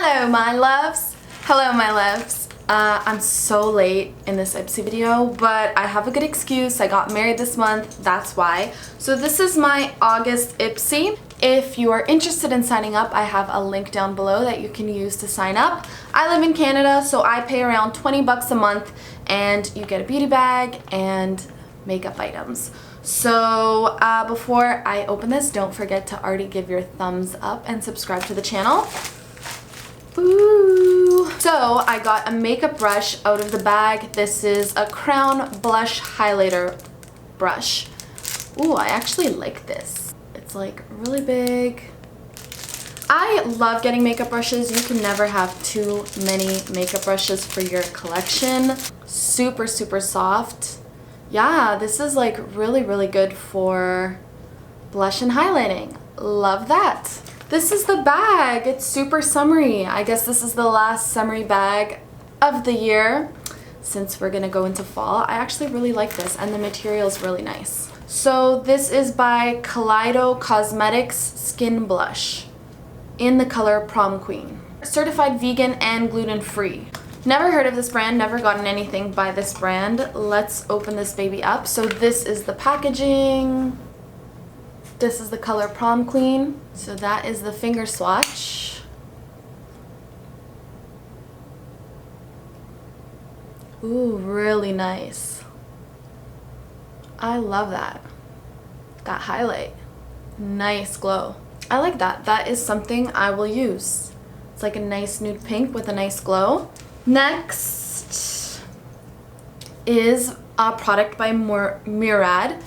Hello my loves! Hello my loves! I'm so late in this Ipsy video, but I have a good excuse. I got married this month, that's why. So this is my August Ipsy. If you are interested in signing up, I have a link down below that you can use to sign up. I live in Canada, so I pay around 20 bucks a month and you get a beauty bag and makeup items. So before I open this, don't forget to already give your thumbs up and subscribe to the channel. Ooh. So I got a makeup brush out of the bag. This is a Crown Blush Highlighter brush. Ooh, I actually like this. It's like really big. I love getting makeup brushes. You can never have too many makeup brushes for your collection. Super, super soft. Yeah, this is like really good for blush and highlighting. Love that. This is the bag. It's super summery. I guess this is the last summery bag of the year since we're gonna go into fall. I actually really like this and the material is really nice. So this is by Kaleido Cosmetics Skin Blush in the color Prom Queen. Certified vegan and gluten-free. Never heard of this brand, never gotten anything by this brand. Let's open this baby up. So this is the packaging. This is the color Prom Queen. So that is the finger swatch. Ooh, really nice. I love that. That highlight. Nice glow. I like that. That is something I will use. It's like a nice nude pink with a nice glow. Next is a product by Murad.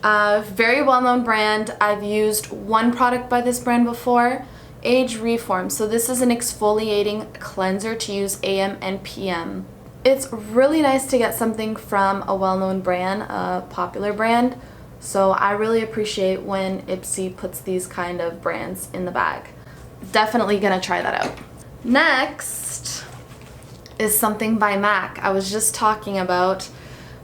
Very well-known brand. I've used one product by this brand before, Age Reform. So this is an exfoliating cleanser to use AM and PM. It's really nice to get something from a well-known brand, a popular brand. So I really appreciate when Ipsy puts these kind of brands in the bag. Definitely gonna try that out. Next is something by MAC. I was just talking about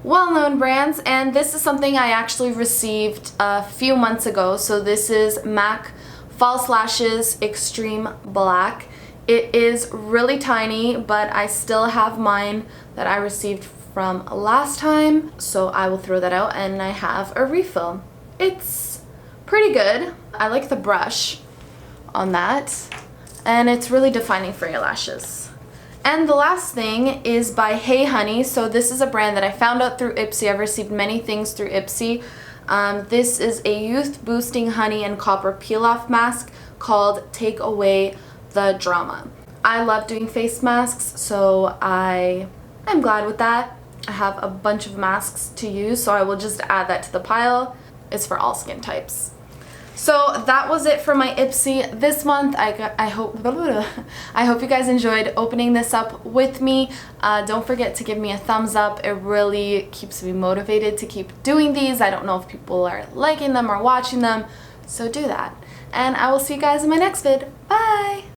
well-known brands, and this is something I actually received a few months ago. So this is MAC False Lashes Extreme Black. It is really tiny, but I still have mine that I received from last time, so I will throw that out, and I have a refill. It's pretty good. I like the brush on that, and it's really defining for your lashes. And the last thing is by Hey Honey. So this is a brand that I found out through Ipsy. I've received many things through Ipsy. This is a youth boosting honey and copper peel off mask called Take Away the Drama. I love doing face masks, so I'm glad with that. I have a bunch of masks to use, so I will just add that to the pile. It's for all skin types. So that was it for my Ipsy this month. I hope you guys enjoyed opening this up with me. Don't forget to give me a thumbs up. It really keeps me motivated to keep doing these. I don't know if people are liking them or watching them, so do that. And I will see you guys in my next vid. Bye!